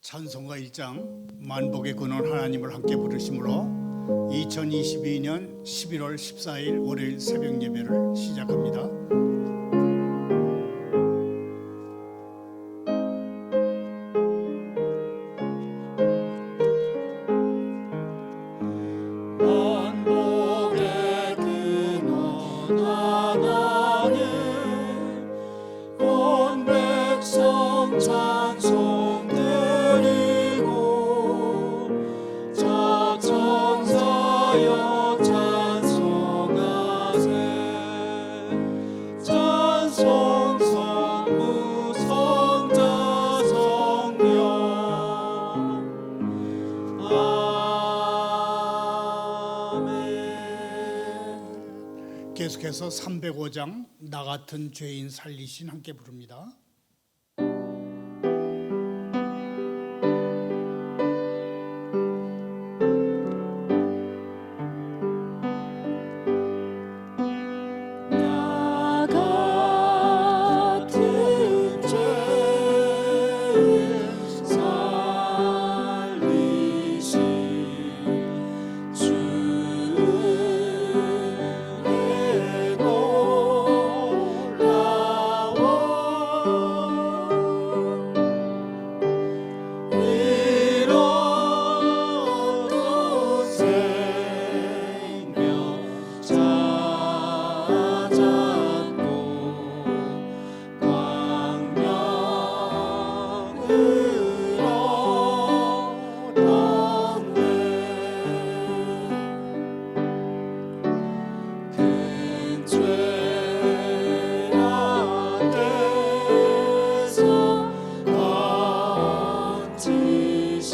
찬송가 1장 만복의 근원 하나님을 함께 부르심으로 2022년 11월 14일 월요일 새벽 예배를 시작합니다. 만복의 근원 하나님 온 백성 찬송 드리고 저 천사여 찬송하세 찬송 성부 성자 성령 아멘. 계속해서 305장 나 같은 죄인 살리신 함께 부릅니다. 나 같은 죄인 살리신 주의 놀라워 이로써 생명 찾았고 광명으로 큰 죄악에서 건지신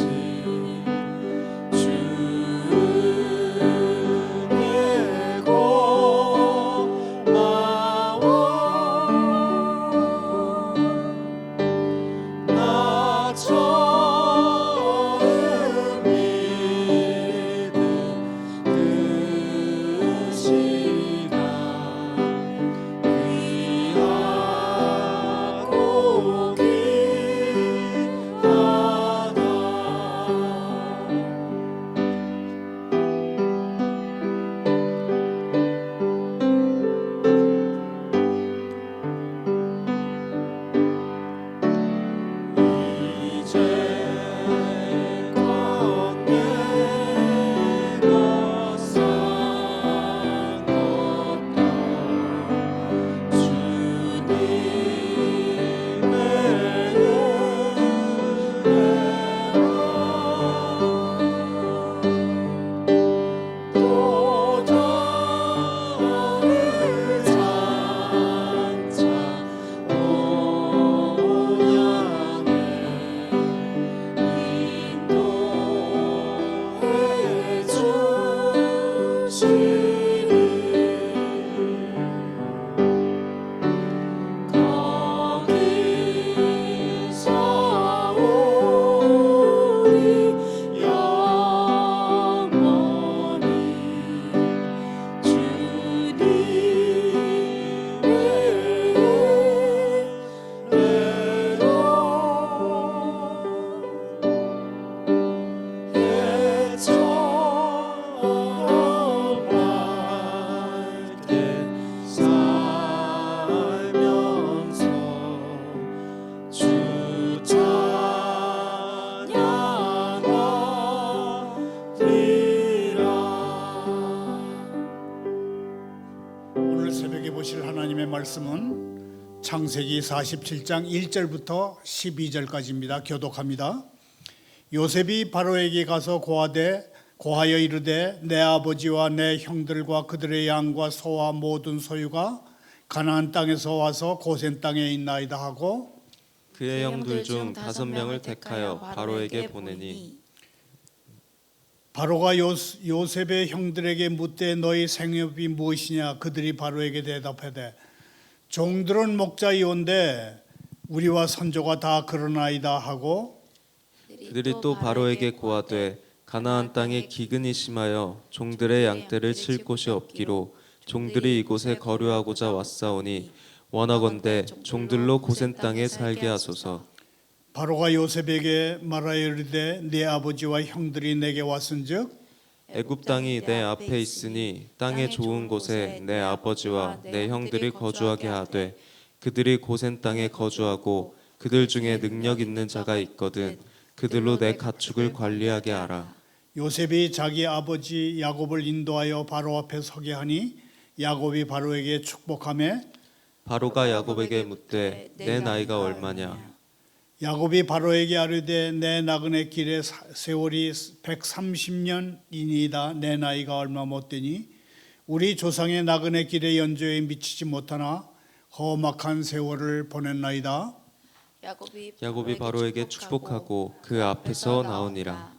주의 고마워 나 처음 믿은 그 시간 귀하고 이제껏 내가 산 것다 주님의 은혜라 또 다른 산차 온양에 인도해 주시리 거기서 우리 영원히 주님의 은혜로 해처럼 밝게 살면서 주 찬양하리라. 오늘 새벽에 보실 하나님의 말씀은 창세기 47장 1절부터 12절까지입니다. 교독합니다. 요셉이 바로에게 가서 고하여 이르되 내 아버지와 내 형들과 그들의 양과 소와 모든 소유가 가나안 땅에서 와서 고센 땅에 있나이다 하고 그의 형들 중 5명을 택하여 바로에게 보내니 바로가 요셉의 형들에게 묻되 너희 생업이 무엇이냐 그들이 바로에게 대답하되 종들은 목자이온데 우리와 선조가 다 그러나이다 하고 그들이 또 바로에게 고하되 가나안 땅에 기근이 심하여 종들의 양떼를 칠 곳이 없기로 종들이 이곳에 거류하고자 왔사오니 원하건대 종들로 고센 땅에 살게 하소서. 바로가 요셉에게 말하여 이르되 네 아버지와 형들이 내게 왔은즉 애굽 땅이 내 앞에 있으니 땅의 좋은 곳에 내 아버지와 내 형들이 거주하게 하되 그들이 고센 땅에 거주하고 그들 중에 능력 있는 자가 있거든 그들로 내 가축을 관리하게 하라. 요셉이 자기 아버지 야곱을 인도하여 바로 앞에 서게 하니 야곱이 바로에게 축복하며 바로가 야곱에게 묻되 내 나이가 얼마냐? 야곱이 바로에게 아뢰되 내 나그네 길의 세월이 130년이니이다. 내 나이가 얼마 못되니 우리 조상의 나그네 길의 연조에 미치지 못하나 험악한 세월을 보냈나이다. 야곱이 바로에게 축복하고 그 앞에서 나오니라.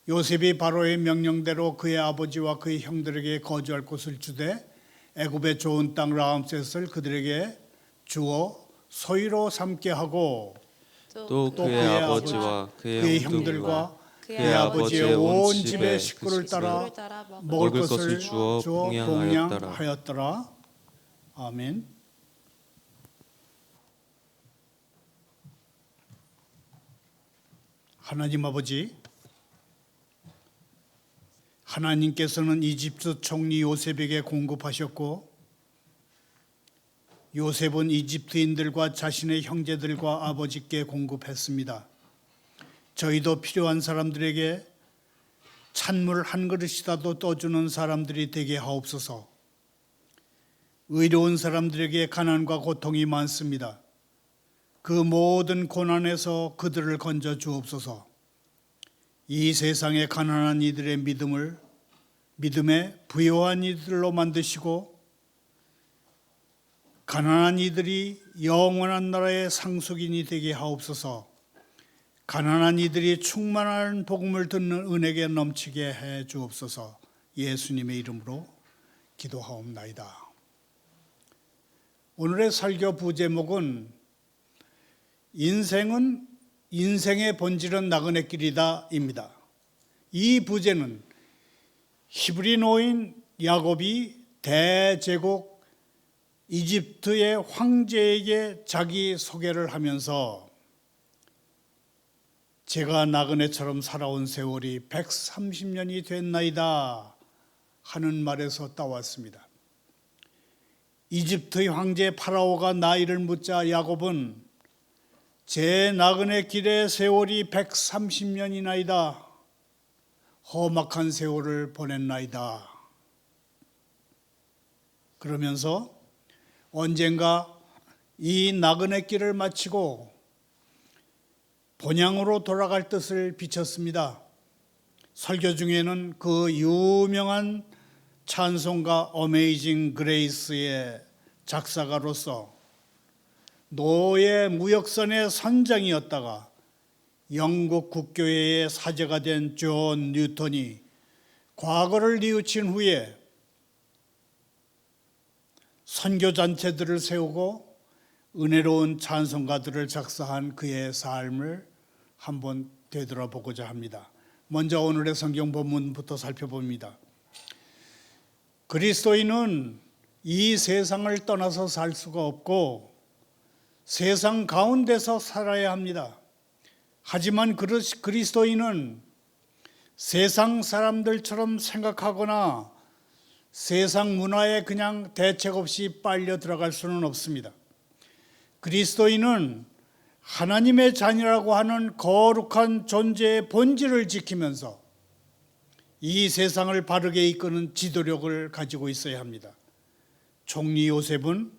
요셉이 바로의 명령대로 그의 아버지와 그의 형들에게 거주할 곳을 주되 애굽의 좋은 땅 라암셋을 그들에게 주어 소유로 삼게 하고 또 그의 아버지와 그의 형들과 그의 아버지의 온 집의 식구를 따라 먹을 것을 주어 봉양하였더라. 아멘. 하나님 아버지, 하나님께서는 이집트 총리 요셉에게 공급하셨고 요셉은 이집트인들과 자신의 형제들과 아버지께 공급했습니다. 저희도 필요한 사람들에게 찬물 한 그릇이라도 떠주는 사람들이 되게 하옵소서. 의로운 사람들에게 가난과 고통이 많습니다. 그 모든 고난에서 그들을 건져 주옵소서. 이 세상의 가난한 이들의 믿음에 부요한 이들로 만드시고 가난한 이들이 영원한 나라의 상속인이 되게 하옵소서. 가난한 이들이 충만한 복음을 듣는 은혜가 넘치게 해 주옵소서. 예수님의 이름으로 기도하옵나이다. 오늘의 설교 부제목은 인생의 본질은 나그네길이다입니다. 이 부제는 히브리 노인 야곱이 대제국 이집트의 황제에게 자기 소개를 하면서 제가 나그네처럼 살아온 세월이 130년이 됐나이다 하는 말에서 따왔습니다. 이집트의 황제 파라오가 나이를 묻자 야곱은 제 나그네 길의 세월이 130년이나이다. 험악한 세월을 보냈나이다. 그러면서 언젠가 이 나그네 길을 마치고 본향으로 돌아갈 뜻을 비쳤습니다. 설교 중에는 그 유명한 찬송가 어메이징 그레이스의 작사가로서 노예 무역선의 선장이었다가 영국 국교회의 사제가 된 존 뉴턴이 과거를 뉘우친 후에 선교단체들을 세우고 은혜로운 찬송가들을 작사한 그의 삶을 한번 되돌아보고자 합니다. 먼저 오늘의 성경 본문부터 살펴봅니다. 그리스도인은 이 세상을 떠나서 살 수가 없고 세상 가운데서 살아야 합니다. 하지만 그리스도인은 세상 사람들처럼 생각하거나 세상 문화에 그냥 대책 없이 빨려 들어갈 수는 없습니다. 그리스도인은 하나님의 자녀라고 하는 거룩한 존재의 본질을 지키면서 이 세상을 바르게 이끄는 지도력을 가지고 있어야 합니다. 총리 요셉은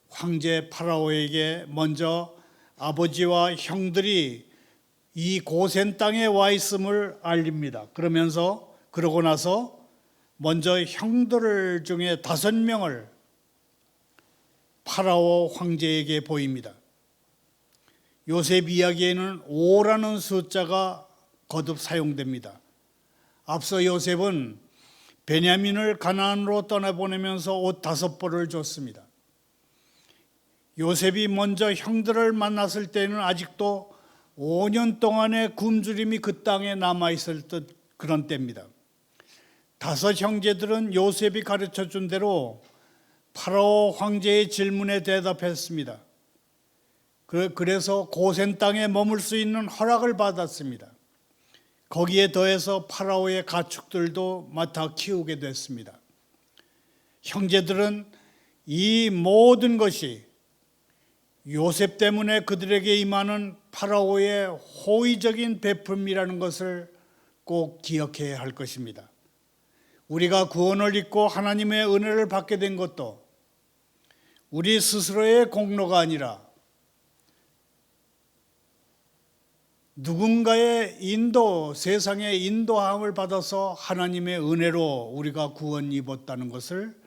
황제 파라오에게 먼저 아버지와 형들이 이 고센 땅에 와 있음을 알립니다. 그러고 나서 먼저 형들 중에 5명을 파라오 황제에게 보입니다. 요셉 이야기에는 5라는 숫자가 거듭 사용됩니다. 앞서 요셉은 베냐민을 가나안으로 떠나보내면서 옷 5벌을 줬습니다. 요셉이 먼저 형들을 만났을 때는 아직도 5년 동안의 굶주림이 그 땅에 남아있을 듯 그런 때입니다. 5 형제들은 요셉이 가르쳐준 대로 파라오 황제의 질문에 대답했습니다. 그래서 고센 땅에 머물 수 있는 허락을 받았습니다. 거기에 더해서 파라오의 가축들도 맡아 키우게 됐습니다. 형제들은 이 모든 것이 요셉 때문에 그들에게 임하는 파라오의 호의적인 베품이라는 것을 꼭 기억해야 할 것입니다. 우리가 구원을 입고 하나님의 은혜를 받게 된 것도 우리 스스로의 공로가 아니라 누군가의 인도, 세상의 인도함을 받아서 하나님의 은혜로 우리가 구원 입었다는 것을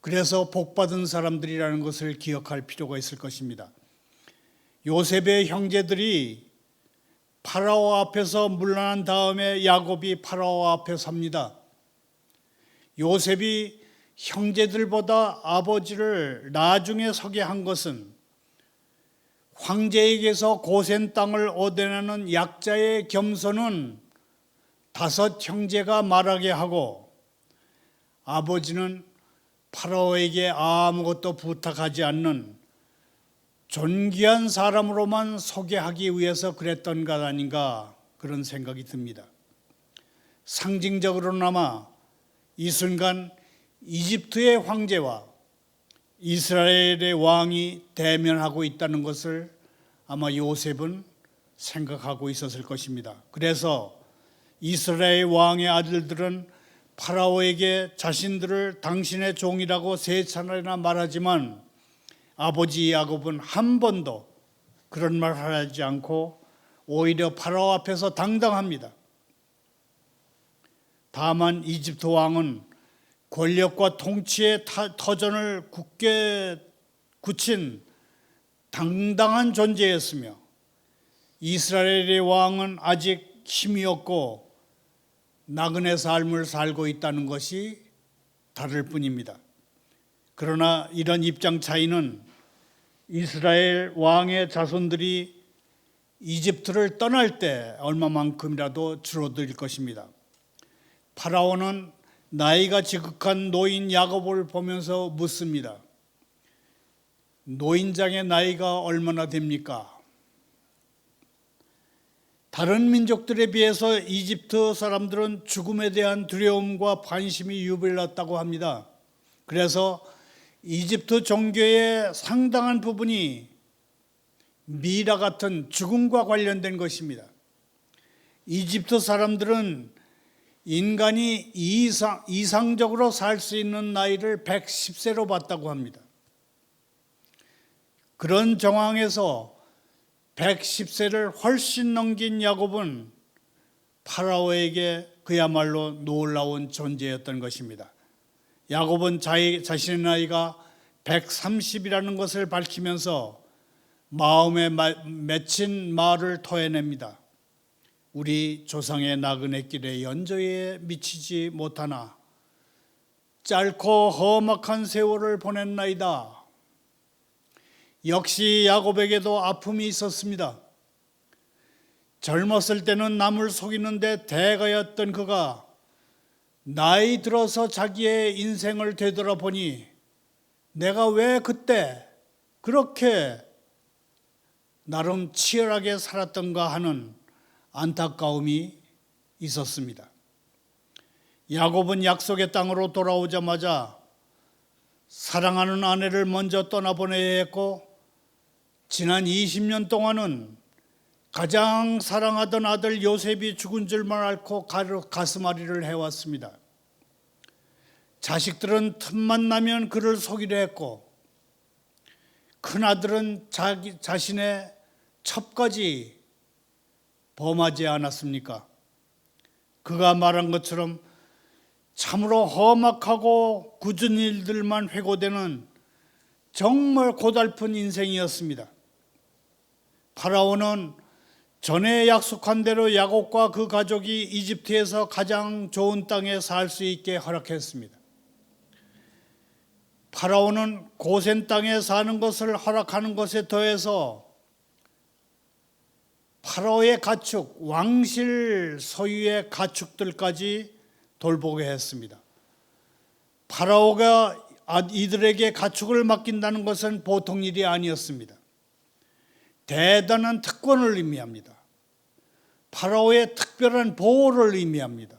그래서 복받은 사람들이라는 것을 기억할 필요가 있을 것입니다. 요셉의 형제들이 파라오 앞에서 물러난 다음에 야곱이 파라오 앞에 섭니다. 요셉이 형제들보다 아버지를 나중에 서게 한 것은 황제에게서 고센 땅을 얻어내는 약자의 겸손은 다섯 형제가 말하게 하고 아버지는 파라오에게 아무것도 부탁하지 않는 존귀한 사람으로만 소개하기 위해서 그랬던 것 아닌가 그런 생각이 듭니다. 상징적으로나마 이 순간 이집트의 황제와 이스라엘의 왕이 대면하고 있다는 것을 아마 요셉은 생각하고 있었을 것입니다. 그래서 이스라엘 왕의 아들들은 파라오에게 자신들을 당신의 종이라고 세 차례나 말하지만 아버지 야곱은 한 번도 그런 말 하지 않고 오히려 파라오 앞에서 당당합니다. 다만 이집트 왕은 권력과 통치의 터전을 굳게 굳힌 당당한 존재였으며 이스라엘의 왕은 아직 힘이 없고 나그네 삶을 살고 있다는 것이 다를 뿐입니다. 그러나 이런 입장 차이는 이스라엘 왕의 자손들이 이집트를 떠날 때 얼마만큼이라도 줄어들 것입니다. 파라오는 나이가 지극한 노인 야곱을 보면서 묻습니다. 노인장의 나이가 얼마나 됩니까? 다른 민족들에 비해서 이집트 사람들은 죽음에 대한 두려움과 관심이 유별났다고 합니다. 그래서 이집트 종교의 상당한 부분이 미라 같은 죽음과 관련된 것입니다. 이집트 사람들은 인간이 이상적으로 살 수 있는 나이를 110세로 봤다고 합니다. 그런 정황에서 110세를 훨씬 넘긴 야곱은 파라오에게 그야말로 놀라운 존재였던 것입니다. 야곱은 자신의 나이가 130이라는 것을 밝히면서 마음에 맺힌 말을 토해냅니다. 우리 조상의 나그네길의 연조에 미치지 못하나 짧고 험악한 세월을 보냈나이다. 역시 야곱에게도 아픔이 있었습니다. 젊었을 때는 남을 속이는데 대가였던 그가 나이 들어서 자기의 인생을 되돌아보니 내가 왜 그때 그렇게 나름 치열하게 살았던가 하는 안타까움이 있었습니다. 야곱은 약속의 땅으로 돌아오자마자 사랑하는 아내를 먼저 떠나보내야 했고 지난 20년 동안은 가장 사랑하던 아들 요셉이 죽은 줄만 앓고 가슴앓이를 해왔습니다. 자식들은 틈만 나면 그를 속이려 했고 큰아들은 자신의 첩까지 범하지 않았습니까? 그가 말한 것처럼 참으로 험악하고 굳은 일들만 회고되는 정말 고달픈 인생이었습니다. 파라오는 전에 약속한 대로 야곱과 그 가족이 이집트에서 가장 좋은 땅에 살 수 있게 허락했습니다. 파라오는 고센 땅에 사는 것을 허락하는 것에 더해서 파라오의 가축, 왕실 소유의 가축들까지 돌보게 했습니다. 파라오가 이들에게 가축을 맡긴다는 것은 보통 일이 아니었습니다. 대단한 특권을 의미합니다. 파라오의 특별한 보호를 의미합니다.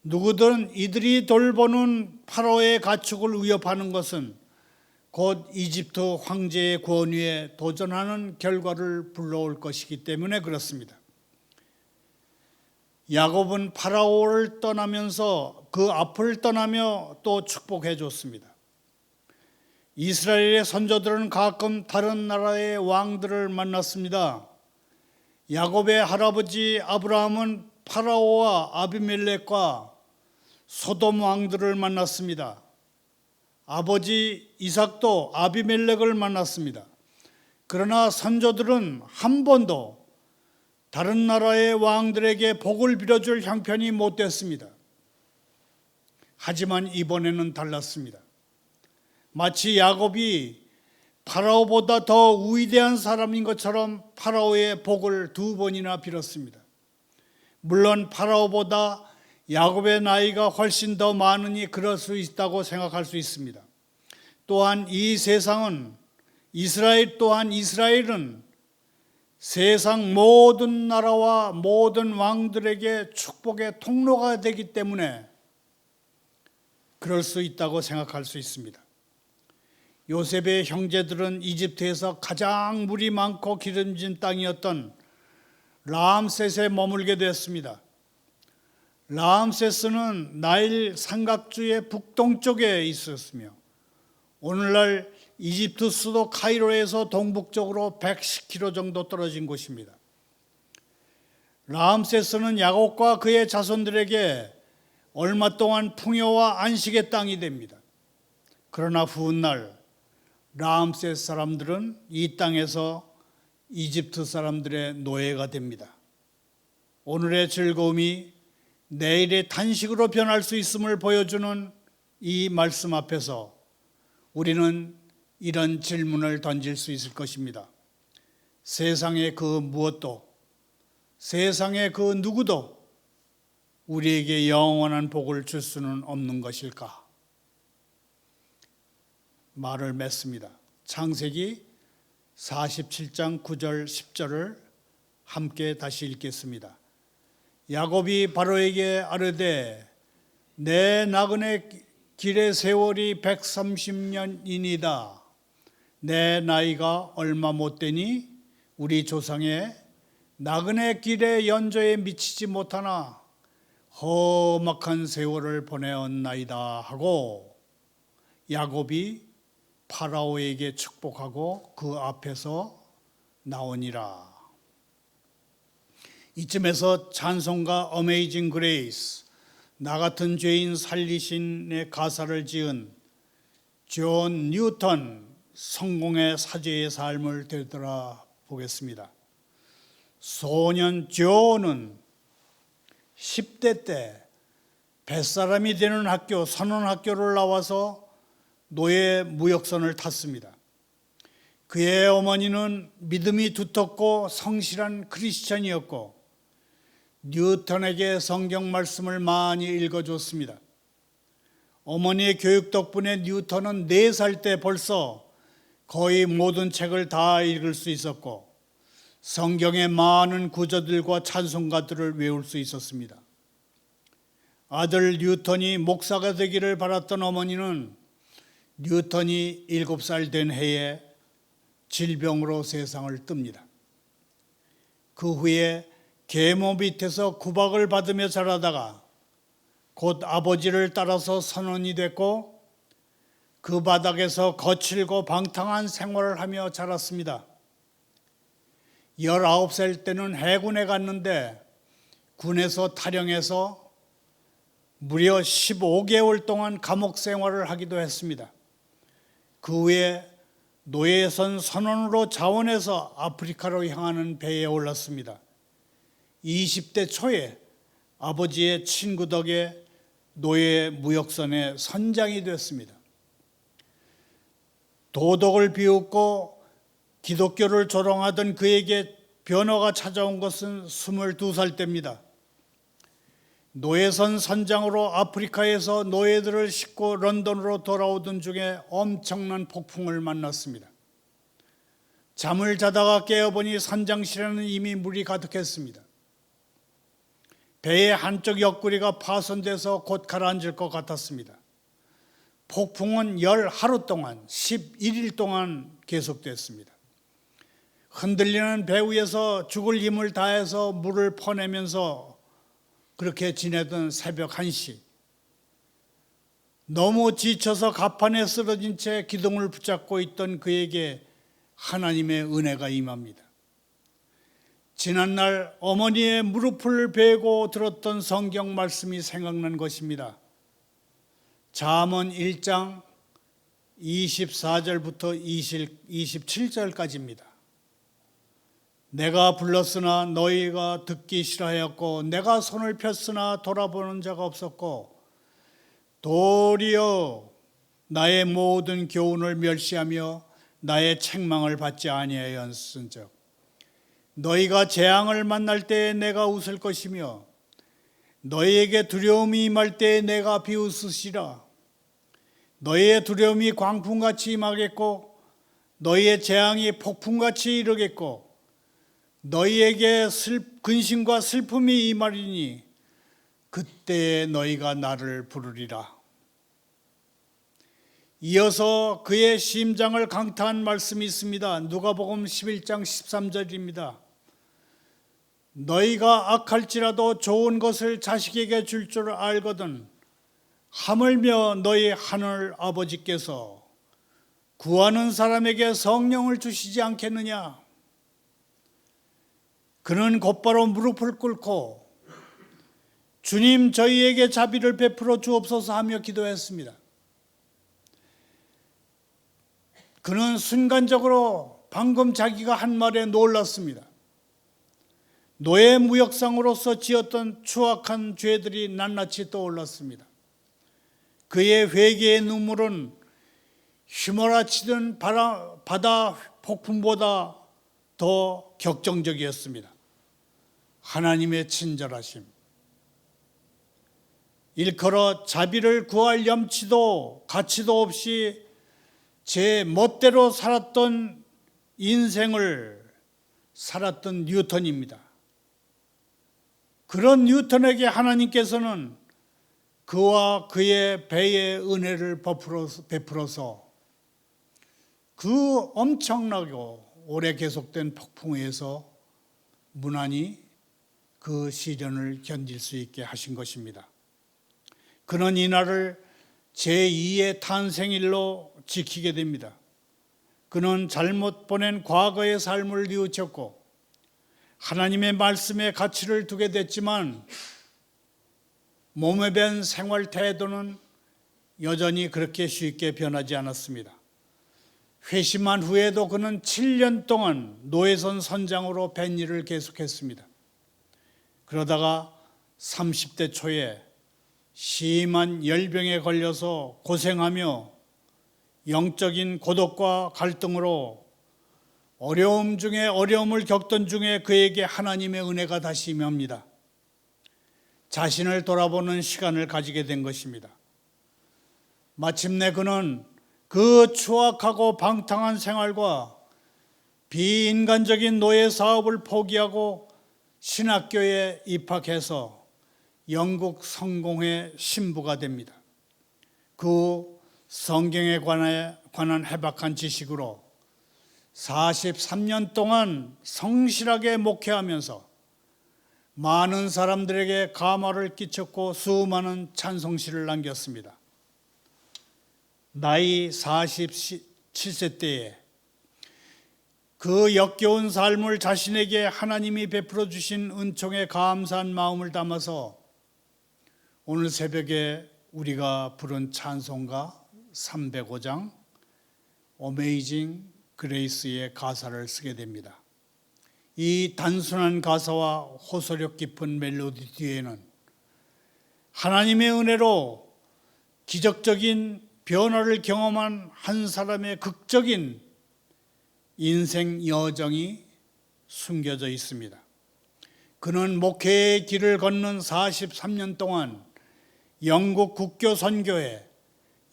누구든 이들이 돌보는 파라오의 가축을 위협하는 것은 곧 이집트 황제의 권위에 도전하는 결과를 불러올 것이기 때문에 그렇습니다. 야곱은 파라오를 떠나면서 그 앞을 떠나며 또 축복해 줬습니다. 이스라엘의 선조들은 가끔 다른 나라의 왕들을 만났습니다. 야곱의 할아버지 아브라함은 파라오와 아비멜렉과 소돔 왕들을 만났습니다. 아버지 이삭도 아비멜렉을 만났습니다. 그러나 선조들은 한 번도 다른 나라의 왕들에게 복을 빌어줄 형편이 못 됐습니다. 하지만 이번에는 달랐습니다. 마치 야곱이 파라오보다 더 위대한 사람인 것처럼 파라오의 복을 2번이나 빌었습니다. 물론 파라오보다 야곱의 나이가 훨씬 더 많으니 그럴 수 있다고 생각할 수 있습니다. 또한 이 세상은 이스라엘은 세상 모든 나라와 모든 왕들에게 축복의 통로가 되기 때문에 그럴 수 있다고 생각할 수 있습니다. 요셉의 형제들은 이집트에서 가장 물이 많고 기름진 땅이었던 라암셋에 머물게 되었습니다. 라암세스는 나일 삼각주의 북동쪽에 있었으며 오늘날 이집트 수도 카이로에서 동북쪽으로 110km 정도 떨어진 곳입니다. 라암세스는 야곱과 그의 자손들에게 얼마 동안 풍요와 안식의 땅이 됩니다. 그러나 훗날 라암세스 사람들은 이 땅에서 이집트 사람들의 노예가 됩니다. 오늘의 즐거움이 내일의 단식으로 변할 수 있음을 보여주는 이 말씀 앞에서 우리는 이런 질문을 던질 수 있을 것입니다. 세상의 그 무엇도, 세상의 그 누구도 우리에게 영원한 복을 줄 수는 없는 것일까? 말을 맺습니다. 창세기 47장 9절 10절을 함께 다시 읽겠습니다. 야곱이 바로에게 아뢰되 내 나그네 길의 세월이 130년이니이다. 내 나이가 얼마 못 되니 우리 조상의 나그네 길의 연조에 미치지 못하나 험악한 세월을 보내었나이다 하고 야곱이 파라오에게 축복하고 그 앞에서 나오니라. 이쯤에서 찬송가 어메이징 그레이스, 나 같은 죄인 살리신의 가사를 지은 존 뉴턴 성공의 사제의 삶을 되돌아보겠습니다. 소년 존은 10대 때 뱃사람이 되는 학교, 선원학교를 나와서 노예 무역선을 탔습니다. 그의 어머니는 믿음이 두텁고 성실한 크리스천이었고 뉴턴에게 성경 말씀을 많이 읽어줬습니다. 어머니의 교육 덕분에 뉴턴은 4살 때 벌써 거의 모든 책을 다 읽을 수 있었고 성경의 많은 구절들과 찬송가들을 외울 수 있었습니다. 아들 뉴턴이 목사가 되기를 바랐던 어머니는 뉴턴이 7살 된 해에 질병으로 세상을 뜹니다. 그 후에 계모 밑에서 구박을 받으며 자라다가 곧 아버지를 따라서 선원이 됐고 그 바닥에서 거칠고 방탕한 생활을 하며 자랐습니다. 19살 때는 해군에 갔는데 군에서 탈영해서 무려 15개월 동안 감옥 생활을 하기도 했습니다. 그 후에 노예선 선원으로 자원해서 아프리카로 향하는 배에 올랐습니다. 20대 초에 아버지의 친구 덕에 노예 무역선의 선장이 됐습니다. 도덕을 비웃고 기독교를 조롱하던 그에게 변화가 찾아온 것은 22살 때입니다. 노예선 선장으로 아프리카에서 노예들을 싣고 런던으로 돌아오던 중에 엄청난 폭풍을 만났습니다. 잠을 자다가 깨어보니 선장실에는 이미 물이 가득했습니다. 배의 한쪽 옆구리가 파손돼서 곧 가라앉을 것 같았습니다. 폭풍은 하루 동안 11일 동안 계속됐습니다. 흔들리는 배 위에서 죽을 힘을 다해서 물을 퍼내면서 그렇게 지내던 새벽 1시, 너무 지쳐서 갑판에 쓰러진 채 기둥을 붙잡고 있던 그에게 하나님의 은혜가 임합니다. 지난날 어머니의 무릎을 베고 들었던 성경 말씀이 생각난 것입니다. 잠언 1장 24절부터 27절까지입니다. 내가 불렀으나 너희가 듣기 싫어하였고 내가 손을 폈으나 돌아보는 자가 없었고 도리어 나의 모든 교훈을 멸시하며 나의 책망을 받지 아니하였은즉 너희가 재앙을 만날 때에 내가 웃을 것이며 너희에게 두려움이 임할 때에 내가 비웃으시라. 너희의 두려움이 광풍같이 임하겠고 너희의 재앙이 폭풍같이 이르겠고 너희에게 근심과 슬픔이 임하리니 그때에 너희가 나를 부르리라. 이어서 그의 심장을 강타한 말씀이 있습니다. 누가복음 11장 13절입니다. 너희가 악할지라도 좋은 것을 자식에게 줄 줄 알거든 하물며 너희 하늘 아버지께서 구하는 사람에게 성령을 주시지 않겠느냐. 그는 곧바로 무릎을 꿇고 주님 저희에게 자비를 베풀어 주옵소서 하며 기도했습니다. 그는 순간적으로 방금 자기가 한 말에 놀랐습니다. 노예 무역상으로서 지었던 추악한 죄들이 낱낱이 떠올랐습니다. 그의 회개의 눈물은 휘몰아치던 바다 폭풍보다 더 격정적이었습니다. 하나님의 친절하심, 일컬어 자비를 구할 염치도 가치도 없이 제 멋대로 살았던 인생을 살았던 뉴턴입니다. 그런 뉴턴에게 하나님께서는 그와 그의 배의 은혜를 베풀어서 그 엄청나고 오래 계속된 폭풍에서 무난히 그 시련을 견딜 수 있게 하신 것입니다. 그는 이날을 제2의 탄생일로 지키게 됩니다. 그는 잘못 보낸 과거의 삶을 뉘우쳤고 하나님의 말씀에 가치를 두게 됐지만 몸에 밴 생활 태도는 여전히 그렇게 쉽게 변하지 않았습니다. 회심한 후에도 그는 7년 동안 노예선 선장으로 밴 일을 계속했습니다. 그러다가 30대 초에 심한 열병에 걸려서 고생하며 영적인 고독과 갈등으로 어려움 중에 어려움을 겪던 중에 그에게 하나님의 은혜가 다시 임합니다. 자신을 돌아보는 시간을 가지게 된 것입니다. 마침내 그는 그 추악하고 방탕한 생활과 비인간적인 노예 사업을 포기하고 신학교에 입학해서 영국 성공회 신부가 됩니다. 그 성경에 관한 해박한 지식으로 43년 동안 성실하게 목회하면서 많은 사람들에게 감화를 끼쳤고 수많은 찬송시를 남겼습니다. 나이 47세 때에 그 역겨운 삶을 자신에게 하나님이 베풀어 주신 은총에 감사한 마음을 담아서 오늘 새벽에 우리가 부른 찬송가 305장 어메이징 그레이스의 가사를 쓰게 됩니다. 이 단순한 가사와 호소력 깊은 멜로디 뒤에는 하나님의 은혜로 기적적인 변화를 경험한 한 사람의 극적인 인생 여정이 숨겨져 있습니다. 그는 목회의 길을 걷는 43년 동안 영국 국교 선교회,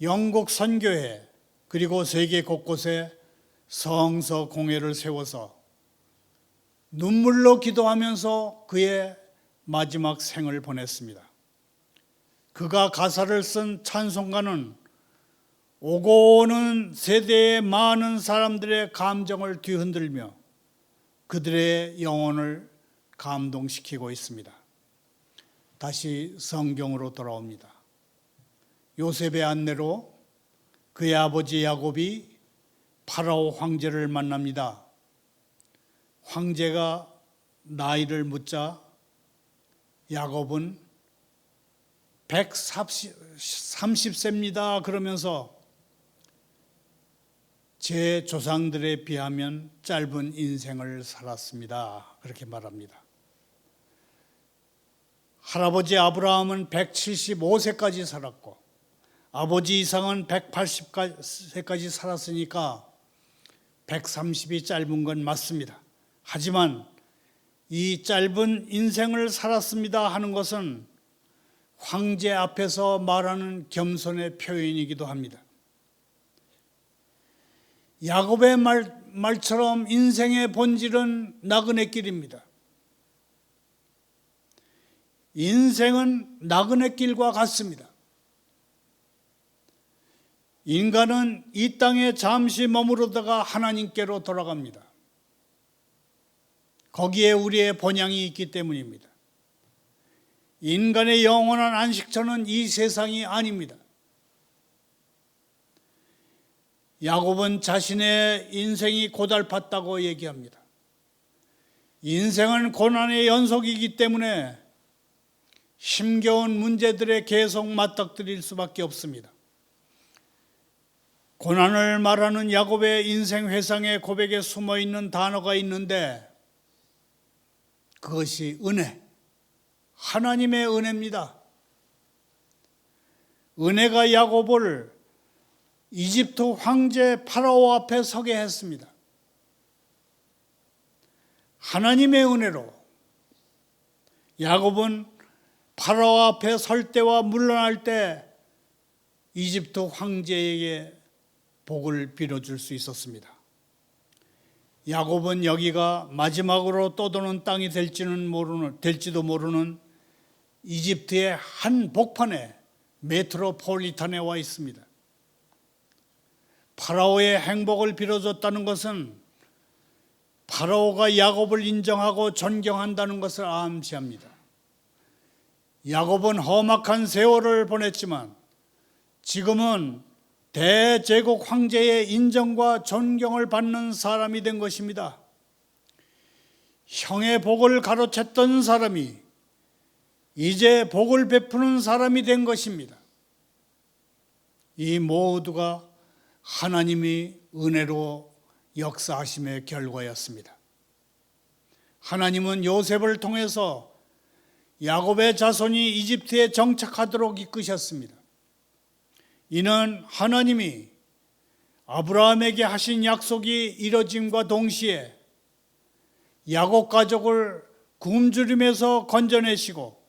영국 선교회, 그리고 세계 곳곳에 성서 공회를 세워서 눈물로 기도하면서 그의 마지막 생을 보냈습니다. 그가 가사를 쓴 찬송가는 오고 오는 세대의 많은 사람들의 감정을 뒤흔들며 그들의 영혼을 감동시키고 있습니다. 다시 성경으로 돌아옵니다. 요셉의 안내로 그의 아버지 야곱이 파라오 황제를 만납니다. 황제가 나이를 묻자 야곱은 130세입니다. 그러면서 제 조상들에 비하면 짧은 인생을 살았습니다. 그렇게 말합니다. 할아버지 아브라함은 175세까지 살았고 아버지 이삭은 180세까지 살았으니까 130이 짧은 건 맞습니다. 하지만 이 짧은 인생을 살았습니다 하는 것은 황제 앞에서 말하는 겸손의 표현이기도 합니다. 야곱의 말처럼 인생의 본질은 나그네 길입니다. 인생은 나그네 길과 같습니다. 인간은 이 땅에 잠시 머무르다가 하나님께로 돌아갑니다. 거기에 우리의 본향이 있기 때문입니다. 인간의 영원한 안식처는 이 세상이 아닙니다. 야곱은 자신의 인생이 고달팠다고 얘기합니다. 인생은 고난의 연속이기 때문에 힘겨운 문제들에 계속 맞닥뜨릴 수밖에 없습니다. 고난을 말하는 야곱의 인생 회상의 고백에 숨어있는 단어가 있는데 그것이 은혜, 하나님의 은혜입니다. 은혜가 야곱을 이집트 황제 파라오 앞에 서게 했습니다. 하나님의 은혜로 야곱은 파라오 앞에 설 때와 물러날 때 이집트 황제에게 복을 빌어줄 수 있었습니다. 야곱은 여기가 마지막으로 떠도는 땅이 될지도 모르는 이집트의 한 복판에 메트로폴리탄에 와 있습니다. 파라오의 행복을 빌어줬다는 것은 파라오가 야곱을 인정하고 존경한다는 것을 암시합니다. 야곱은 험악한 세월을 보냈지만 지금은 대제국 황제의 인정과 존경을 받는 사람이 된 것입니다. 형의 복을 가로챘던 사람이 이제 복을 베푸는 사람이 된 것입니다. 이 모두가 하나님이 은혜로 역사하심의 결과였습니다. 하나님은 요셉을 통해서 야곱의 자손이 이집트에 정착하도록 이끄셨습니다. 이는 하나님이 아브라함에게 하신 약속이 이뤄짐과 동시에 야곱 가족을 굶주림에서 건져내시고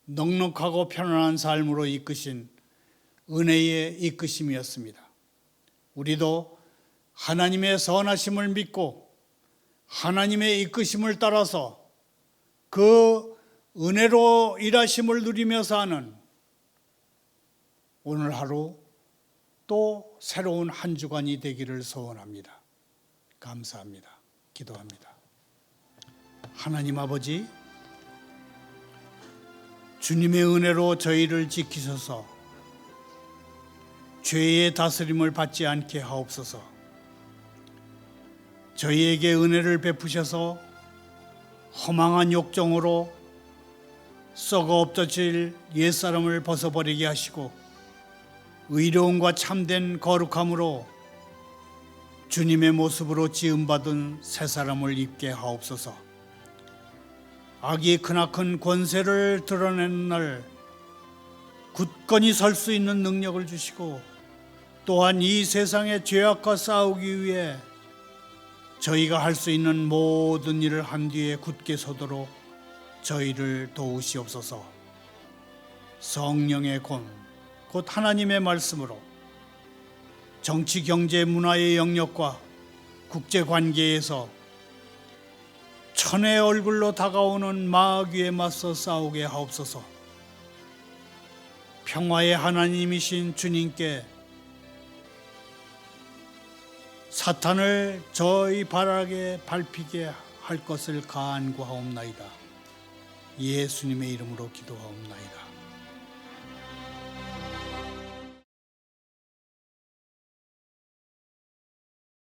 넉넉하고 편안한 삶으로 이끄신 은혜의 이끄심이었습니다. 우리도 하나님의 선하심을 믿고 하나님의 이끄심을 따라서 그 은혜로 일하심을 누리며 사는 오늘 하루 또 새로운 한 주간이 되기를 소원합니다. 감사합니다. 기도합니다. 하나님 아버지, 주님의 은혜로 저희를 지키셔서 죄의 다스림을 받지 않게 하옵소서. 저희에게 은혜를 베푸셔서 허망한 욕정으로 썩어 없어질 옛사람을 벗어버리게 하시고 의로움과 참된 거룩함으로 주님의 모습으로 지음받은 새 사람을 입게 하옵소서. 악이 크나큰 권세를 드러내는 날 굳건히 설 수 있는 능력을 주시고 또한 이 세상의 죄악과 싸우기 위해 저희가 할 수 있는 모든 일을 한 뒤에 굳게 서도록 저희를 도우시옵소서. 성령의 곧 하나님의 말씀으로 정치, 경제, 문화의 영역과 국제관계에서 천의 얼굴로 다가오는 마귀에 맞서 싸우게 하옵소서. 평화의 하나님이신 주님께 사탄을 저희 발악에 밟히게 할 것을 간구하옵나이다. 예수님의 이름으로 기도하옵나이다.